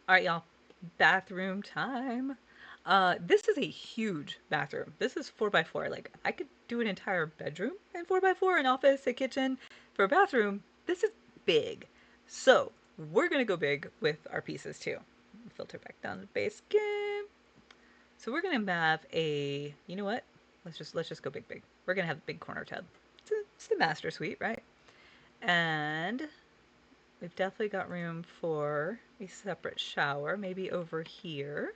All right, y'all. Bathroom time. This is a huge bathroom. This is 4 by 4. Like I could do an entire bedroom in 4 by 4, an office, a kitchen. For a bathroom, this is big. So we're gonna go big with our pieces too. Filter back down the base again. So we're gonna have a. You know what? Let's just go big. We're gonna have a big corner tub. It's the master suite, right? And we've definitely got room for a separate shower, maybe over here.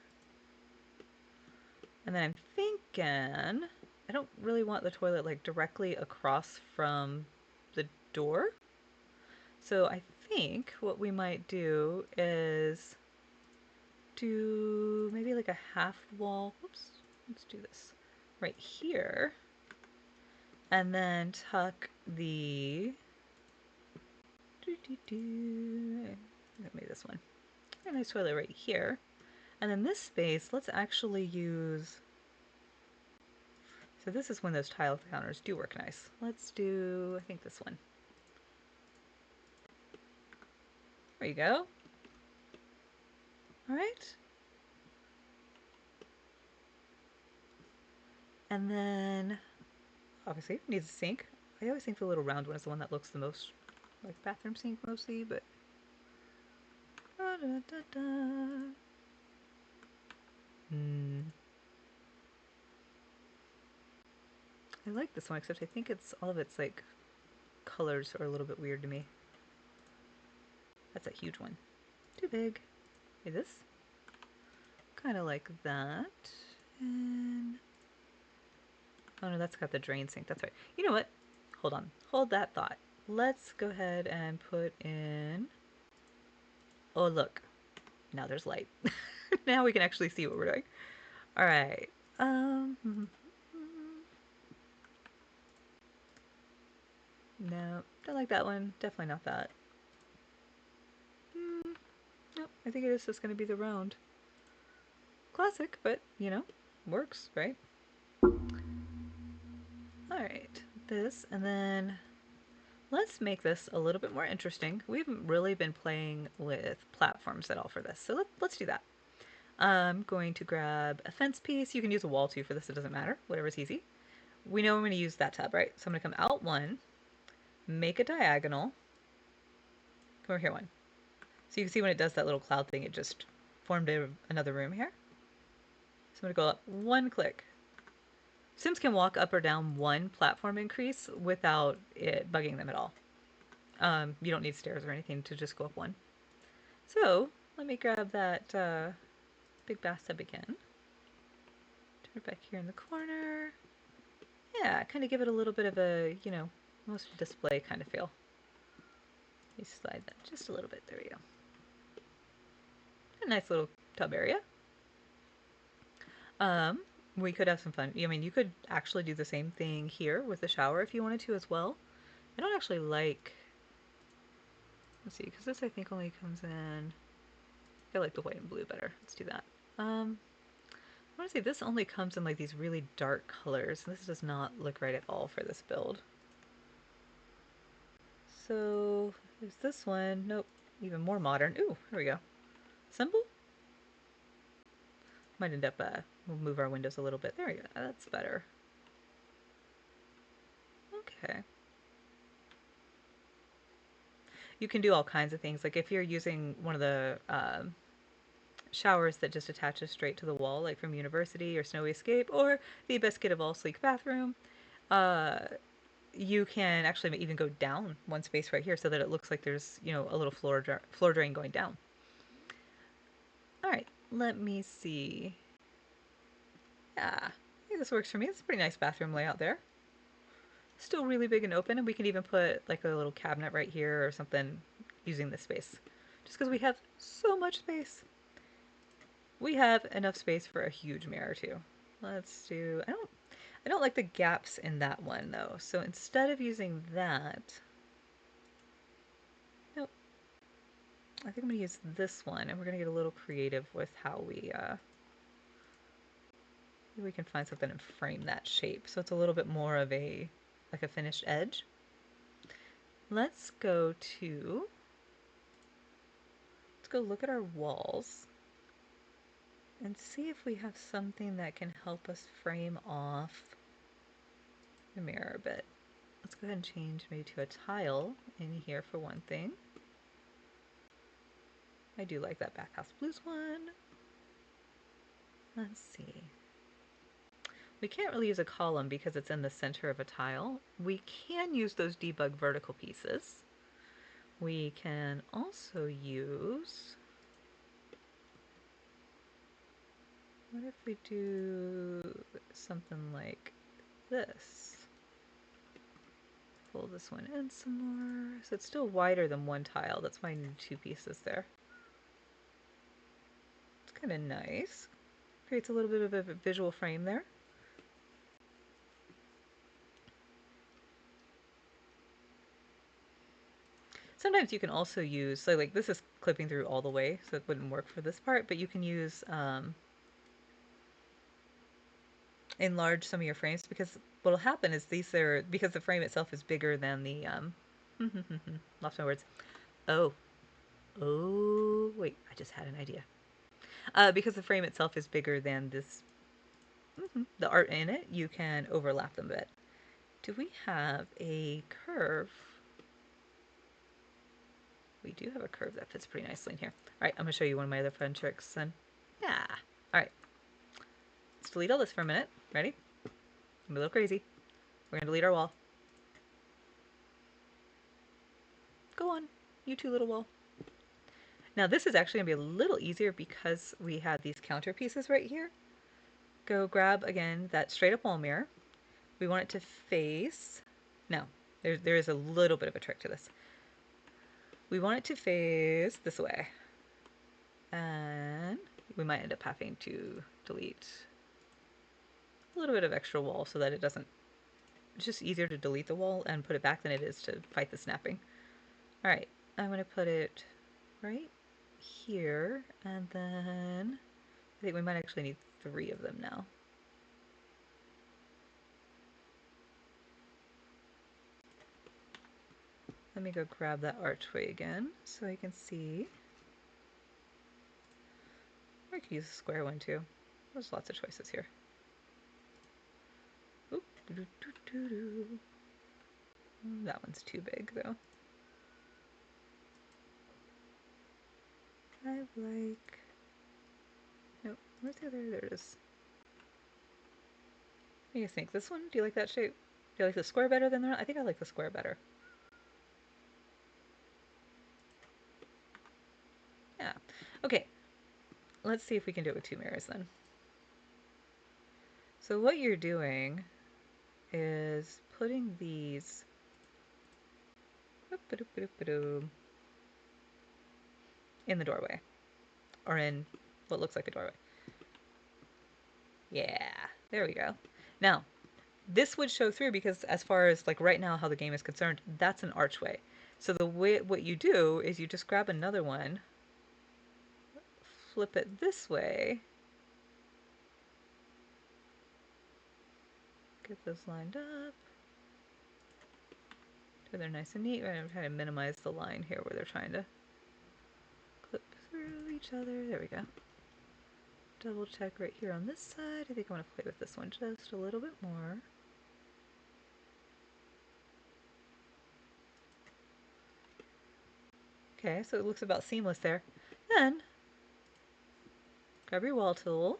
And then I'm thinking, I don't really want the toilet like directly across from the door. So I think what we might do is do maybe like a half wall. Oops, let's do this right here. And then tuck the. Maybe this one. A nice toilet right here. And then this space, let's actually use. So this is when those tile counters do work nice. Let's do, I think this one. There you go. All right. And then, obviously, it needs a sink. I always think the little round one is the one that looks the most like bathroom sink mostly, but. Da, da, da, da. Hmm. I like this one, except I think it's all of its like colors are a little bit weird to me. That's a huge one. Too big. Okay, this kind of like that. And oh no, that's got the drain sink. That's right. You know what? Hold on. Hold that thought. Let's go ahead and put in. Oh, look. Now there's light. Now we can actually see what we're doing. All right. No, don't like that one. Definitely not that. Mm, nope. I think it is just going to be the round. Classic, but you know, works, right? All right. This, and then let's make this a little bit more interesting. We haven't really been playing with platforms at all for this, so let's do that. I'm going to grab a fence piece. You can use a wall too for this, it doesn't matter. Whatever's easy. We know I'm going to use that tub, right? So I'm going to come out one, make a diagonal. Come over here one. So you can see when it does that little cloud thing, it just formed another room here. So I'm going to go up one click. Sims can walk up or down one platform increase without it bugging them at all. You don't need stairs or anything to just go up one. So let me grab that big bathtub again. Turn it back here in the corner. Yeah, kind of give it a little bit of a, you know, almost display kind of feel. Let me slide that just a little bit. There we go. A nice little tub area. Um, we could have some fun. I mean, you could actually do the same thing here with the shower if you wanted to as well. I don't actually like. Let's see, because this I think only comes in. I like the white and blue better. Let's do that. I want to say this only comes in like these really dark colors. This does not look right at all for this build. So there's this one. Nope, even more modern. Ooh, here we go. Symbol? Might end up, we'll move our windows a little bit. There we go. That's better. Okay. You can do all kinds of things. Like if you're using one of the showers that just attaches straight to the wall, like from University or Snowy Escape, or the Biscuit of All Sleek bathroom, uh, you can actually even go down one space right here so that it looks like there's, you know, a little floor drain going down. All right, let me see. Yeah, I think this works for me. It's a pretty nice bathroom layout there. Still really big and open, and we can even put like a little cabinet right here or something using this space. Just because we have so much space. We have enough space for a huge mirror too. Let's do, I don't like the gaps in that one though. So instead of using that, nope, I think I'm gonna use this one, and we're gonna get a little creative with how we can find something and frame that shape. So it's a little bit more of a like a finished edge. Let's go to go look at our walls and see if we have something that can help us frame off the mirror a bit. Let's go ahead and change maybe to a tile in here for one thing. I do like that Bathhouse Blues one. Let's see. We can't really use a column because it's in the center of a tile. We can use those debug vertical pieces. We can also use, what if we do something like this? Pull this one in some more. So it's still wider than one tile. That's why I need two pieces there. It's kind of nice. Creates a little bit of a visual frame there. Sometimes you can also use, so like this is clipping through all the way, so it wouldn't work for this part, but you can use enlarge some of your frames, because what'll happen is these are, because the frame itself is bigger than the, lost my words. Oh, wait, I just had an idea. Because the frame itself is bigger than this, the art in it, you can overlap them a bit. Do we have a curve? We do have a curve that fits pretty nicely in here. All right, I'm gonna show you one of my other fun tricks then. Yeah, all right. Let's delete all this for a minute. Ready? I'm a little crazy. We're gonna delete our wall. Go on, you two little wall. Now this is actually gonna be a little easier because we have these counter pieces right here. Go grab, again, that straight up wall mirror. We want it to face, no, there is a little bit of a trick to this. We want it to face this way. And we might end up having to delete a little bit of extra wall so that it doesn't, it's just easier to delete the wall and put it back than it is to fight the snapping. All right, I'm gonna put it right here, and then I think we might actually need 3 of them now. Let me go grab that archway again so I can see. Or I could use a square one too. There's lots of choices here. Oop, doo -doo -doo -doo. That one's too big though. I like, nope, where's the other, there it is. What do you think? This one? Do you like that shape? Do you like the square better than that? I think I like the square better. Yeah. Okay. Let's see if we can do it with 2 mirrors then. So what you're doing is putting these in the doorway, or in what looks like a doorway. Yeah, there we go. Now, this would show through because as far as like right now how the game is concerned, that's an archway. So the way, what you do is you just grab another one, flip it this way, get those lined up. So they're nice and neat. I'm trying to minimize the line here where they're trying to clip through each other. There we go. Double check right here on this side. I think I want to play with this one just a little bit more. Okay, so it looks about seamless there. Then, grab your wall tool.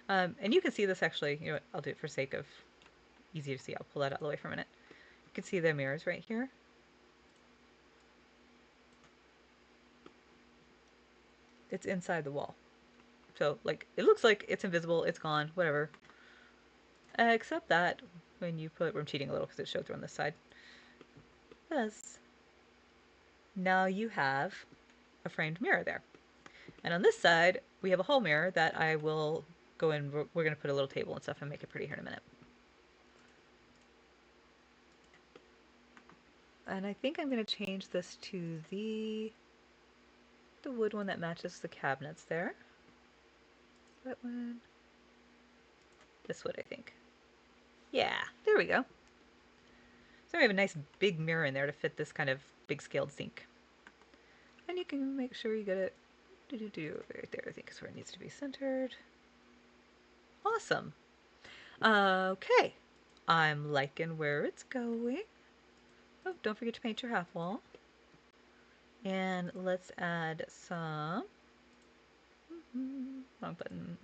And you can see this actually, you know what, I'll do it for sake of easy to see. I'll pull that out of the way for a minute. You can see the mirrors right here. It's inside the wall. So, like, it looks like it's invisible, it's gone, whatever. Except that when you put, I'm cheating a little because it showed through on this side. This. Now you have a framed mirror there. And on this side, we have a hall mirror that I will go in, we're going to put a little table and stuff and make it pretty here in a minute. And I think I'm going to change this to the wood one that matches the cabinets there. That one. This wood, I think. Yeah, there we go. So we have a nice big mirror in there to fit this kind of big scaled sink. And you can make sure you get it right there, I think is where it needs to be centered. Awesome. Okay. I'm liking where it's going. Oh, don't forget to paint your half wall. And let's add some wrong button.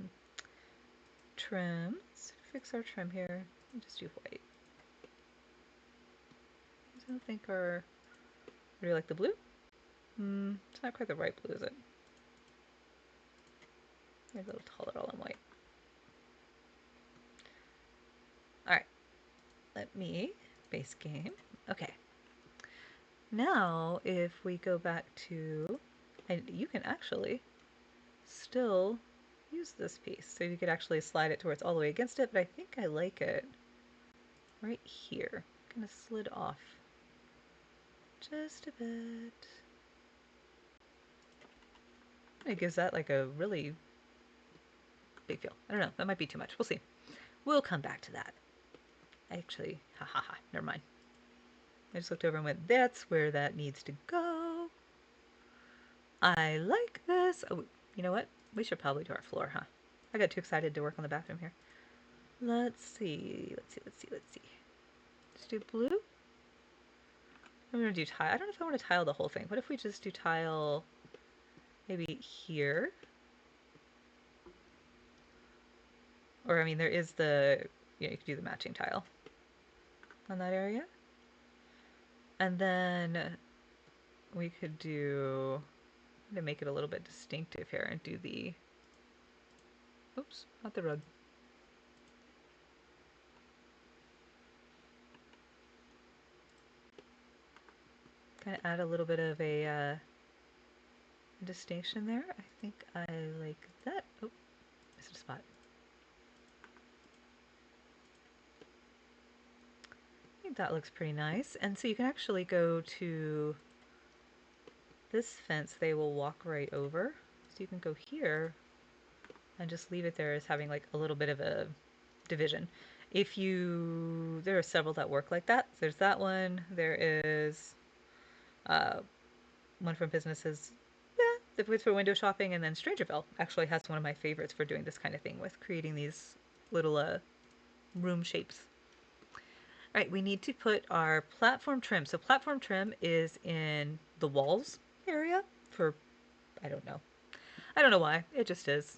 Trims. Fix our trim here. Just do white. I don't think our... Do you like the blue? It's not quite the right blue, is it? Maybe a little taller all in white. Alright. Let me base game. Okay. Now, if we go back to... And you can actually still use this piece. So you could actually slide it to where it's all the way against it, but I think I like it right here. Kind of slid off just a bit. It gives that like a really big feel. I don't know, that might be too much. We'll see. We'll come back to that. Actually, never mind. I just looked over and went, that's where that needs to go. I like this. Oh, you know what? We should probably do our floor, huh? I got too excited to work on the bathroom here. Let's see. Let's do blue. I'm going to do tile. I don't know if I want to tile the whole thing. What if we just do tile maybe here? Or, I mean, there is the, you could do the matching tile on that area. And then we could do, to make it a little bit distinctive here and do the, oops, not the rug. Kind of add a little bit of a distinction there. I think I like that. Oh, missed a spot. I think that looks pretty nice. And so you can actually go to this fence, they will walk right over. So you can go here and just leave it there as having like a little bit of a division. If you, there are several that work like that. There's that one. There is one from businesses, yeah, for window shopping, and then Strangerville actually has one of my favorites for doing this kind of thing with creating these little room shapes. All right, we need to put our platform trim. So platform trim is in the walls area for, I don't know. I don't know why. It just is.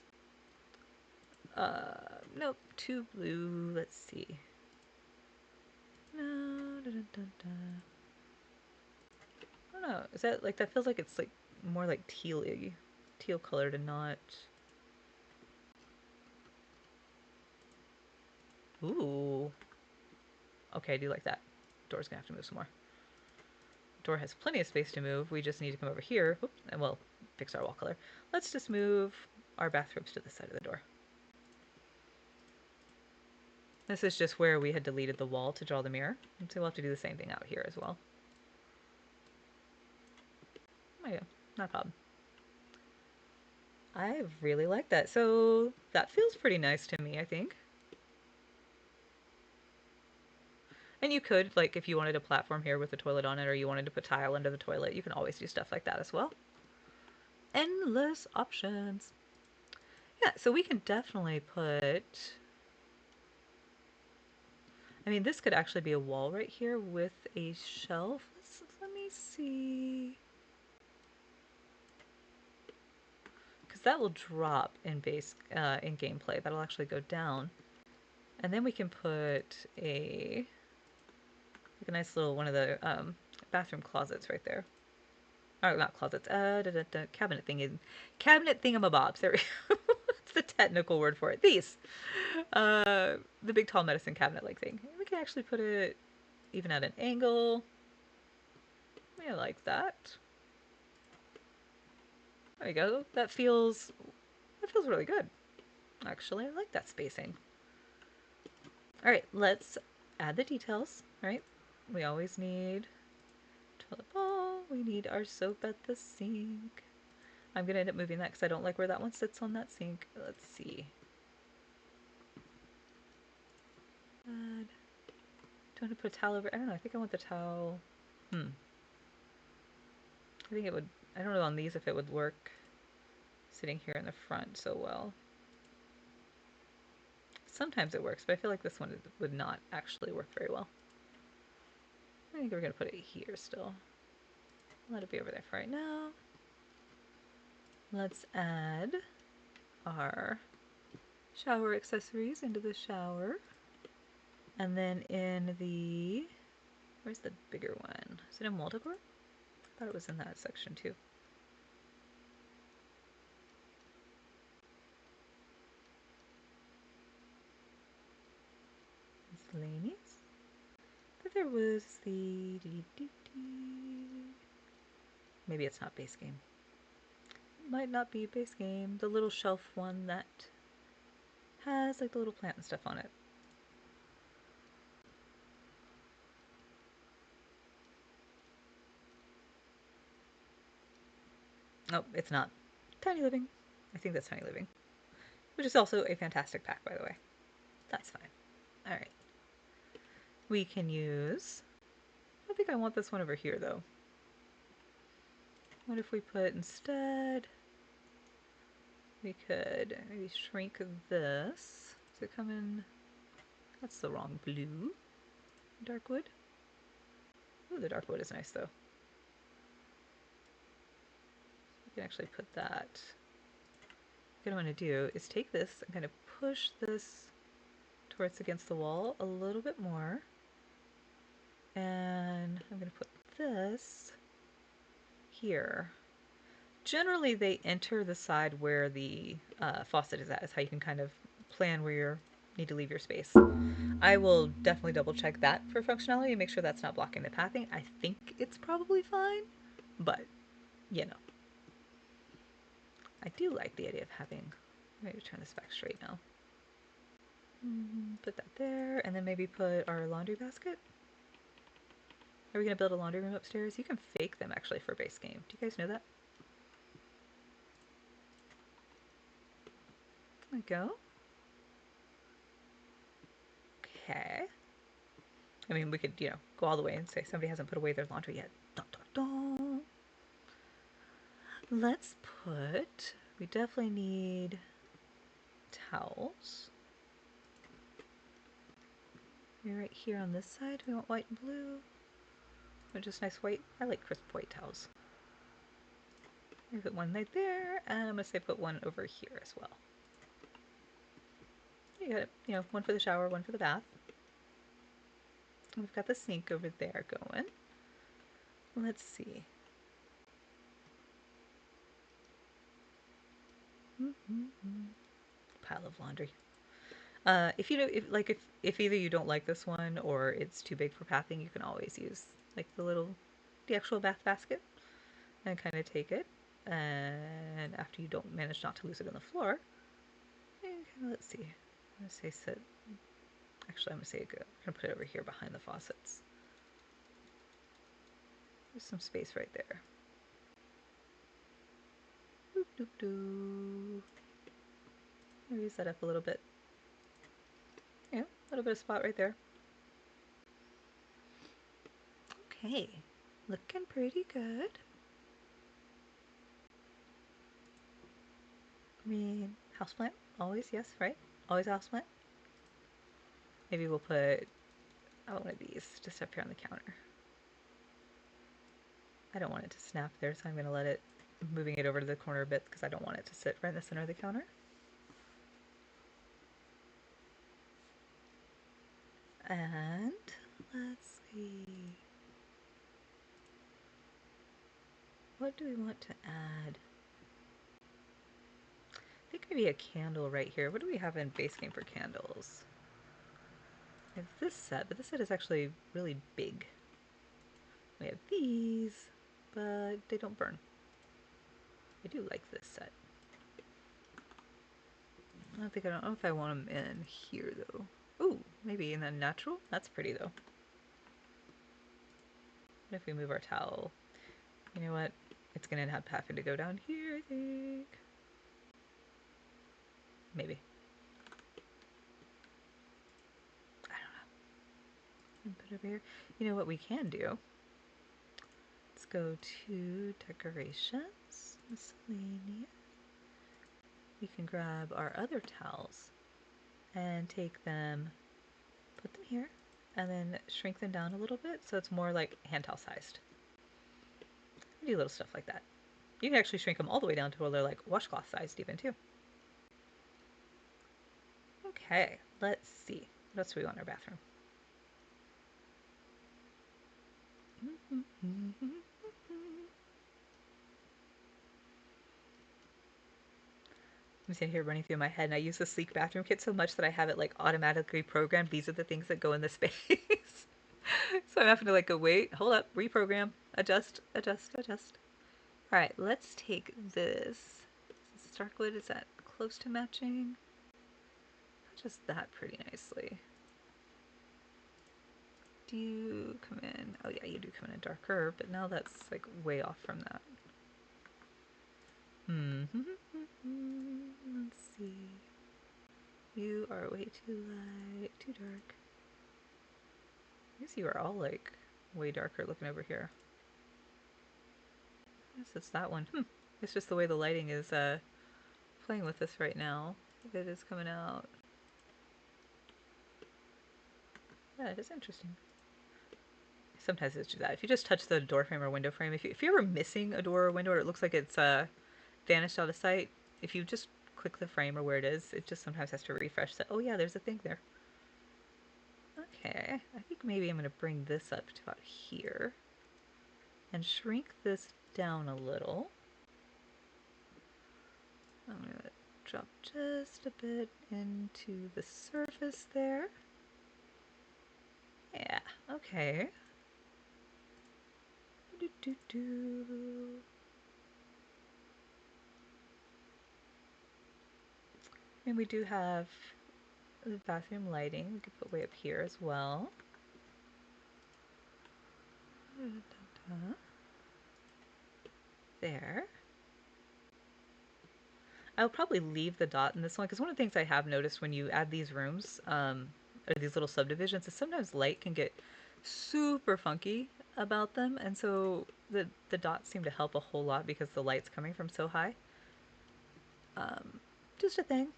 Nope, too blue. Let's see. No, da, da, da, da. I don't know. Is that like, that feels like it's like more like teal colored and not. Ooh. Okay, I do like that. Door's gonna have to move some more. Door has plenty of space to move. We just need to come over here. Oops, and we'll fix our wall color. Let's just move our bathrobes to the side of the door. This is just where we had deleted the wall to draw the mirror. And so we'll have to do the same thing out here as well. Oh yeah, not a problem. I really like that. So that feels pretty nice to me, I think. And you could, like, if you wanted a platform here with a toilet on it, or you wanted to put tile under the toilet, you can always do stuff like that as well. Endless options. Yeah, so we can definitely put... I mean, this could actually be a wall right here with a shelf. Let me see. Because that will drop in in gameplay. That'll actually go down. And then we can put a nice little one of the bathroom closets right there. Oh, not closets. Cabinet cabinet thingamabobs. There we go. That's the technical word for it. These, the big tall medicine cabinet like thing. We can actually put it even at an angle. I like that. There you go. That feels really good. Actually, I like that spacing. All right, let's add the details. All right, we always need toilet bowl. We need our soap at the sink. I'm gonna end up moving that because I don't like where that one sits on that sink. Let's see. Add. Do I want to put a towel over? I don't know. I think I want the towel. I think it would. I don't know on these if it would work sitting here in the front so well. Sometimes it works, but I feel like this one would not actually work very well. I think we're going to put it here still. Let it be over there for right now. Let's add our shower accessories into the shower. And then in the, where's the bigger one? Is it in multi-core? I thought it was in that section too. Miscellaneous. But there was the, maybe it's not base game. Might not be base game. The little shelf one that has like the little plant and stuff on it. Oh, it's not. Tiny Living. I think that's Tiny Living. Which is also a fantastic pack, by the way. That's fine. Alright. We can use... I think I want this one over here, though. What if we put instead... We could maybe shrink this to come in... That's the wrong blue. Dark wood. Ooh, the dark wood is nice, though. We can actually put that... What I want to do is take this and kind of push this towards against the wall a little bit more. And I'm going to put this here. Generally, they enter the side where the faucet is at. Is how you can kind of plan where you need to leave your space. I will definitely double check that for functionality and make sure that's not blocking the pathing. I think it's probably fine, but you know. I do like the idea of having... Maybe turn this back straight now. Put that there, and then maybe put our laundry basket. Are we going to build a laundry room upstairs? You can fake them, actually, for base game. Do you guys know that? There we go. Okay. I mean, we could, you know, go all the way and say somebody hasn't put away their laundry yet. Dun, dun, dun. Let's put... We definitely need towels. Maybe right here on this side. We want white and blue. Or just nice white. I like crisp white towels. Maybe put one right there, and I'm going to say put one over here as well. You got it. You know, one for the shower, one for the bath. We've got the sink over there going. Let's see. Pile of laundry. If you know, if either you don't like this one or it's too big for pathing, you can always use like the actual bath basket and kind of take it. And after you don't manage not to lose it on the floor, let's see. I'm gonna say sit. Actually, I'm gonna say go. I'm gonna put it over here behind the faucets. There's some space right there. Doop, doop, doop. Raise that up a little bit. Yeah, a little bit of spot right there. Okay, looking pretty good. I mean, houseplant, always, yes, right? Always houseplant. Maybe we'll put one of these just up here on the counter. I don't want it to snap there, so I'm going to let it, moving it over to the corner a bit because I don't want it to sit right in the center of the counter. And let's see. What do we want to add? I think maybe a candle right here. What do we have in base game for candles? We have this set, but this set is actually really big. We have these, but they don't burn. I do like this set. I don't know if I want them in here though. Ooh, maybe in the natural? That's pretty though. What if we move our towel? You know what? It's gonna have to go down here, I think. Maybe. I don't know. And put over here. You know what we can do? Let's go to decorations, miscellaneous. We can grab our other towels and take them, put them here, and then shrink them down a little bit so it's more like hand towel sized. Do little stuff like that. You can actually shrink them all the way down to where they're like washcloth sized even too. Okay, let's see. What else do we want in our bathroom? I'm sitting here running through my head, and I use the Sleek bathroom kit so much that I have it like automatically programmed. These are the things that go in the space. So I'm having to like go, wait, hold up, reprogram, adjust, adjust, adjust. All right, let's take this. Starkwood, is that close to matching? Just that pretty nicely. Do you come in? Oh yeah, you do come in darker, but now that's like way off from that. Let's see. You are way too light, too dark. I guess you are all like way darker looking over here. I guess it's that one. It's just the way the lighting is playing with us right now. It is coming out. Yeah, it is interesting. Sometimes it's just that. If you just touch the door frame or window frame, if you're ever missing a door or window or it looks like it's vanished out of sight, if you just click the frame or where it is, it just sometimes has to refresh that. Oh yeah, there's a thing there. Okay, I think maybe I'm going to bring this up to about here and shrink this down a little. I'm going to drop just a bit into the surface there. Yeah, okay. And we do have the bathroom lighting. We could put way up here as well. There. I'll probably leave the dot in this one because one of the things I have noticed when you add these rooms, or these little subdivisions, is sometimes light can get super funky about them, and so the dots seem to help a whole lot because the light's coming from so high. Just a thing.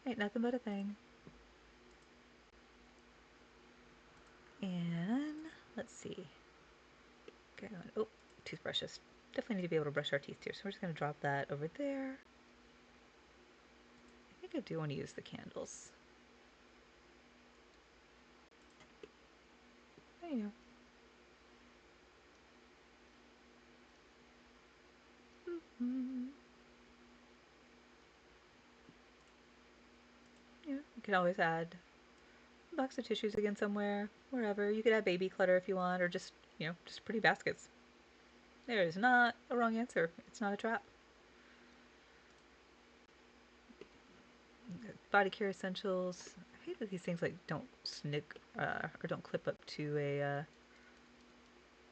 Ain't nothing but a thing. And let's see. Okay, oh, toothbrushes. Definitely need to be able to brush our teeth too. So we're just going to drop that over there. I think I do want to use the candles. There you go. Yeah, you can always add a box of tissues again somewhere, wherever. You could add baby clutter if you want, or just, just pretty baskets. There is not a wrong answer. It's not a trap. Body care essentials. I hate that these things like don't snick or don't clip up to a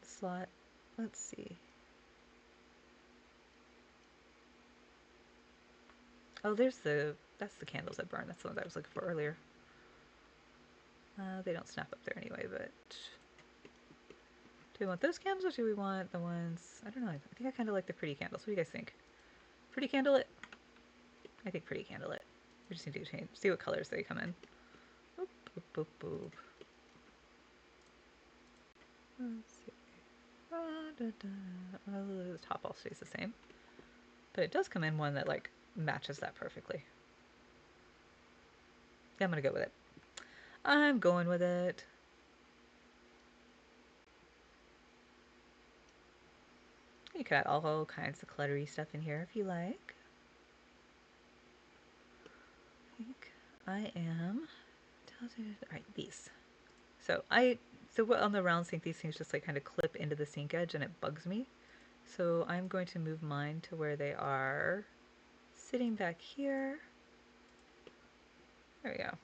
slot. Let's see. Oh, that's the candles that burn. That's the ones I was looking for earlier. They don't snap up there anyway, but do we want those candles or do we want the ones, I don't know, I think I kind of like the pretty candles. What do you guys think? Pretty candle it? I think pretty candle it. We just need to change, see what colors they come in. Boop, boop, boop, boop. Let's see. The top all stays the same. But it does come in one that like matches that perfectly. Yeah, I'm gonna go with it. I'm going with it. You could add all kinds of cluttery stuff in here if you like. I think I am. Alright, these. So on the round sink, these things just like kind of clip into the sink edge and it bugs me. So I'm going to move mine to where they are sitting back here. There we go.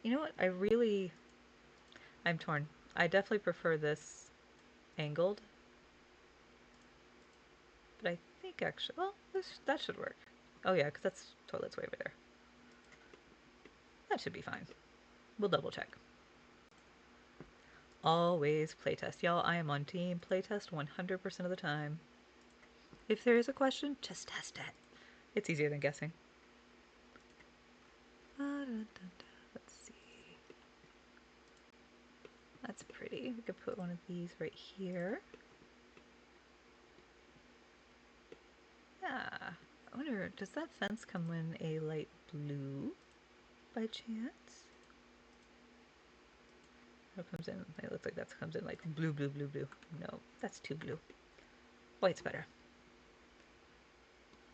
You know what? I'm torn. I definitely prefer this angled, but I think actually, well, that should work. Oh yeah, because that's toilet's way over there. That should be fine. We'll double check. Always playtest. Y'all, I am on team playtest 100% of the time. If there is a question, just test it. It's easier than guessing. Let's see. That's pretty. We could put one of these right here. Yeah. I wonder, does that fence come in a light blue by chance? It comes in, it looks like that comes in like blue, blue, blue, blue. No, that's too blue. White's better.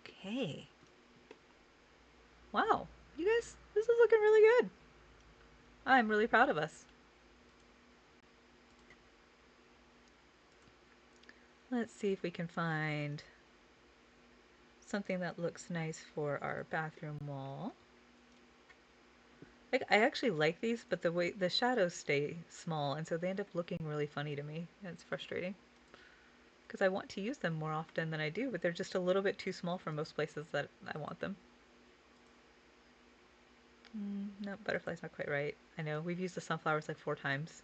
Okay. Wow. You guys, this is looking really good. I'm really proud of us. Let's see if we can find something that looks nice for our bathroom wall. Like, I actually like these, but the way the shadows stay small, and so they end up looking really funny to me. And it's frustrating because I want to use them more often than I do, but they're just a little bit too small for most places that I want them. No, butterfly's not quite right. I know, we've used the sunflowers like 4 times.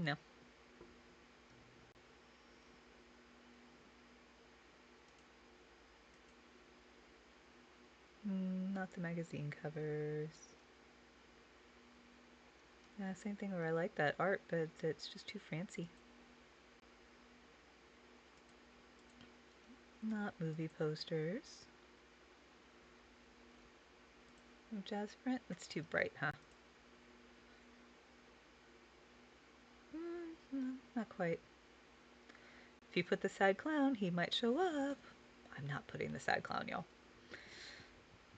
No. Not the magazine covers. Yeah, same thing where I like that art, but it's just too fancy. Not movie posters. Jazz print? That's too bright, huh? No, not quite. If you put the sad clown, he might show up. I'm not putting the sad clown, y'all.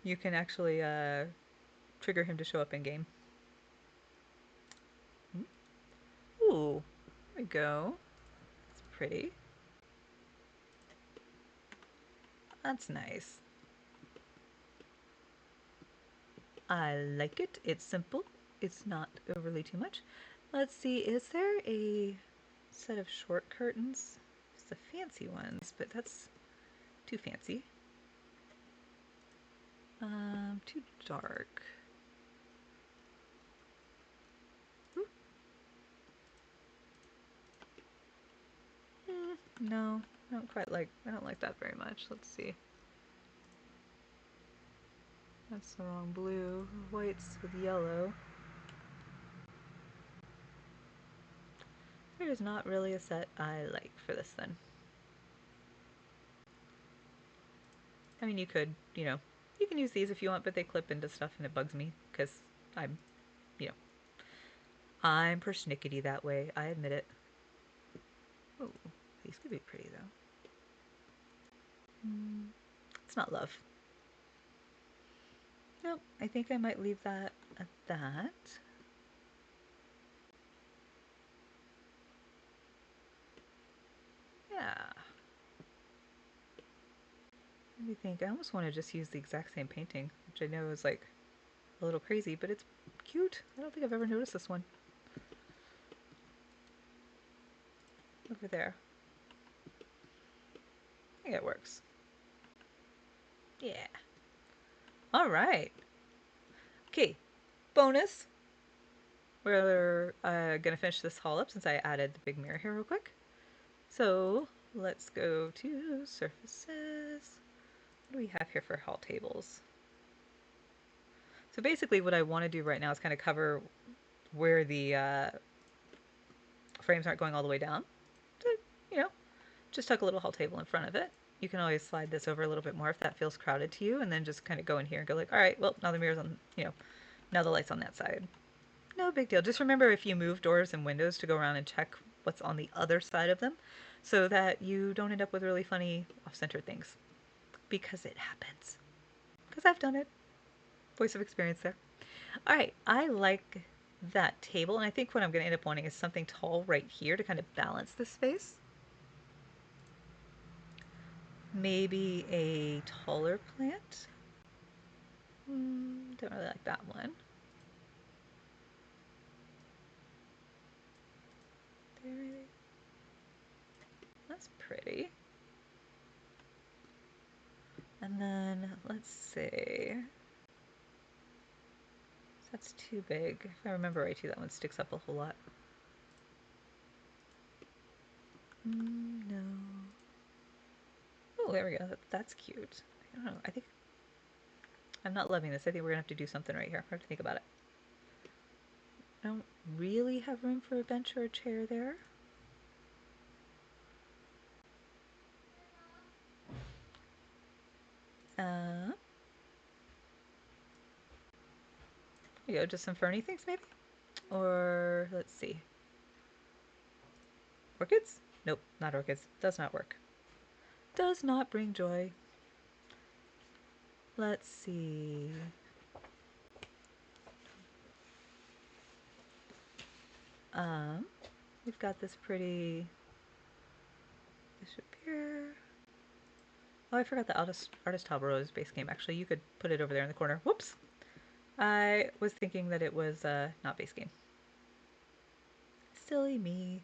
You can actually trigger him to show up in game. Ooh, there we go. It's pretty. That's nice. I like it. It's simple. It's not overly too much. Let's see, is there a set of short curtains? It's the fancy ones, but that's too fancy. Too dark. Ooh. No, I don't like that very much. Let's see. That's the wrong blue. Whites with yellow. There is not really a set I like for this then. I mean, you could, you can use these if you want, but they clip into stuff and it bugs me because I'm, you know, I'm persnickety that way. I admit it. Oh, these could be pretty though. It's not love. Nope, I think I might leave that at that. Yeah. Let me think. I almost want to just use the exact same painting, which I know is like a little crazy, but it's cute. I don't think I've ever noticed this one. Over there. I think it works. Yeah. All right. Okay. Bonus. We're gonna finish this haul up since I added the big mirror here real quick. So let's go to surfaces. What do we have here for haul tables? So basically what I want to do right now is kind of cover where the frames aren't going all the way down. So, you know, just tuck a little haul table in front of it. You can always slide this over a little bit more if that feels crowded to you, and then just kind of go in here and go like, all right, well, now the mirror's on, now the light's on that side. No big deal. Just remember if you move doors and windows to go around and check what's on the other side of them so that you don't end up with really funny off-center things. Because it happens. Because I've done it. Voice of experience there. All right, I like that table, and I think what I'm going to end up wanting is something tall right here to kind of balance the space. Maybe a taller plant. Don't really like that one. Very, that's pretty. And then let's see. That's too big. If I remember right, too, that one sticks up a whole lot. No. Oh, there we go. That's cute. I don't know. I think I'm not loving this. I think we're gonna have to do something right here. I have to think about it. I don't really have room for a bench or a chair there. There you go. Just some ferny things, maybe? Or, let's see. Orchids? Nope, not orchids. Does not work. Does not bring joy. Let's see. Um, we've got this pretty bishop here. Oh, I forgot the artist Rose base game. Actually, you could put it over there in the corner. Whoops! I was thinking that it was not base game. Silly me.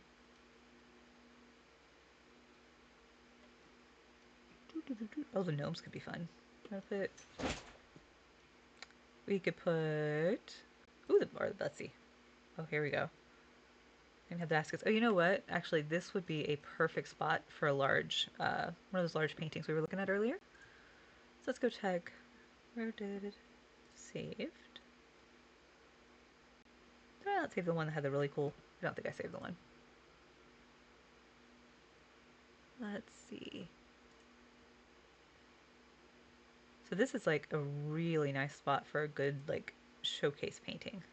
Oh, the gnomes could be fun. We could put. Ooh, or let's see. Oh, here we go. And have the baskets. Oh, you know what? Actually, this would be a perfect spot for a large, one of those large paintings we were looking at earlier. So let's go check. Where did it saved? Did I not save the one that had the really cool? I don't think I saved the one. Let's see. So this is like a really nice spot for a good like showcase painting.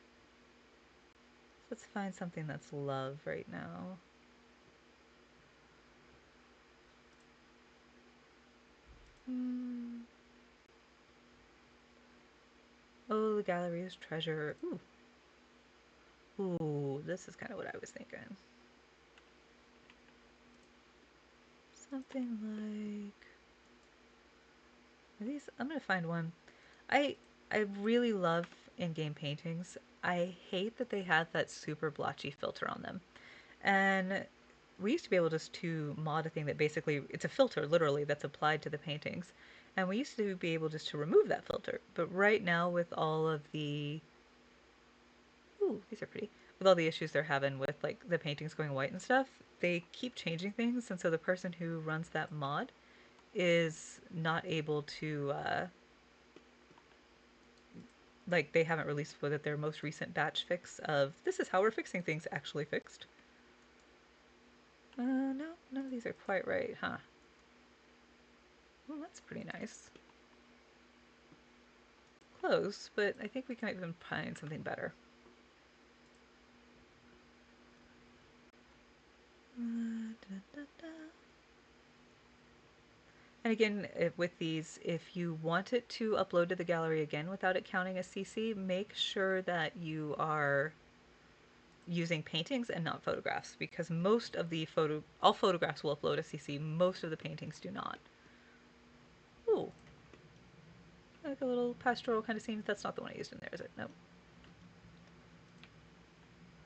So let's find something that's love right now. Oh, the gallery is treasure. Ooh. Ooh, this is kind of what I was thinking. Something like these. I'm gonna find one. I I really love in-game paintings. I hate that they have that super blotchy filter on them. And we used to be able just to mod a thing that basically it's a filter literally that's applied to the paintings. And we used to be able just to remove that filter. But right now with all of the ooh, these are pretty. With all the issues they're having with like the paintings going white and stuff, they keep changing things and so the person who runs that mod is not able to like they haven't released with their most recent batch fix of this is how we're fixing things actually fixed. No, none of these are quite right, huh? Well, that's pretty nice. Close, but I think we can even find something better. Da, da, da. And again, with these, if you want it to upload to the gallery again without it counting as CC, make sure that you are using paintings and not photographs because most of the all photographs will upload as CC, most of the paintings do not. Ooh, like a little pastoral kind of scene. That's not the one I used in there, is it? Nope.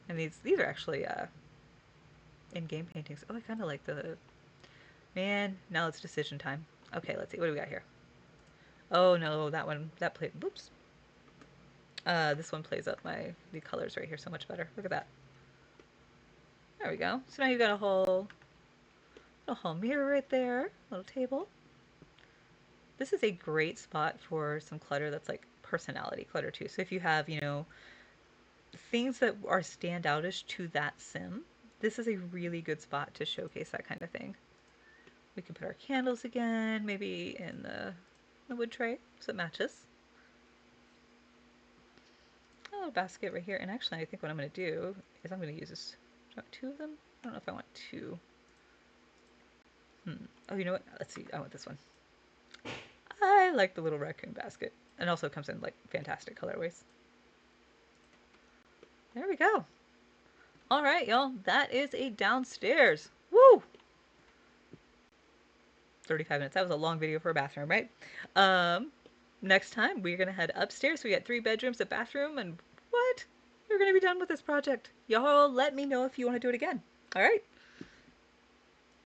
And these are actually in-game paintings. Oh, I kind of like the man. Now it's decision time. Okay, let's see. What do we got here? Oh no, that one that played. Whoops. This one plays up the colors right here so much better. Look at that. There we go. So now you've got a whole mirror right there, little table. This is a great spot for some clutter that's like personality clutter too. So if you have, things that are standoutish to that sim, this is a really good spot to showcase that kind of thing. We can put our candles again, maybe in the wood tray so it matches. A little basket right here. And actually, I think what I'm going to do is I'm going to use this. Do I want two of them? I don't know if I want two. Oh, you know what? Let's see. I want this one. I like the little raccoon basket. And also comes in like fantastic colorways. There we go. All right, y'all. That is a downstairs. Woo! 35 minutes. That was a long video for a bathroom, right? Um, Next time we're gonna head upstairs. We got 3 bedrooms, a bathroom, and what? We're gonna be done with this project. Y'all let me know if you want to do it again. All right.